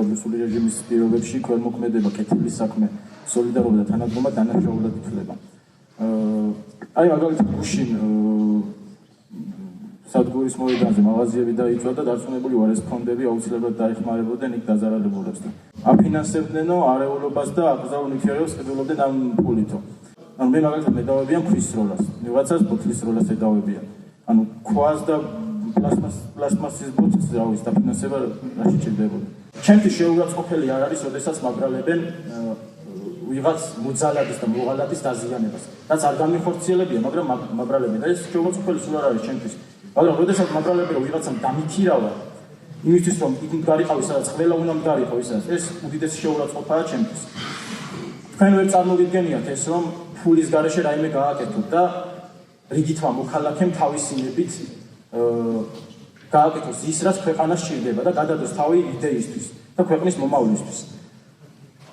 კორდუსული რეჟიმის პირობებში ქველმოქმედება, კეთილის საქმე, სოლიდარობა და თანადგომა დანაშაულად ითვლება. აი მაგალითად გუშინ სადგურის მოედანზე მაღაზიები დაიწვა და დარწმუნებული ვარ ეს ფონდები აუცილებლად დაეხმარებოდნენ იქ დაზარალებულებს და აფინანსებდნენო არეულობას და აკრძალულ ნივთიერებებს ყიდულობდნენ ამ ფულითო. ანუ მე მაგალითად მედავებიან ქვის როლას, ვიღაცას ბოთლის როლას ედავებიან. ანუ ქვას და პლასტმასის ბოთლს რავის დაფინანსება რა შეჭირდებოდა. ჩემთვის შეურაცხყოფელი არ არის, როდესაც მაგრალებენ ვიღაც მოძალადის და მოღალატის დაზიანებას. რაც არ გამიხორციელებია, მაგრამ მაგრალებენ. ეს შეურაცხყოფელი სულ არ არის ჩემთვის. მაგრამ როდესაც მაგრალებენ რომ ვიღაცამ დამიქირავა იმისთვის რომ იქ მდგარიყავი, სადაც ყველა უნდა მდგარიყავი, სადაც ეს უდიდესი შეურაცხყოფაა ჩემთვის. თქვენ ვერ წარმოგიდგენიათ ეს რომ ფულის გარეშე რაიმე გააკეთოთ და რიგითმა მოქალაქემ თავისინებით გააკეთოს ის, რაც ქვეყანას სჭირდება და გადადოს თავი იდეისთვის და ქვეყნის მომავლისთვის.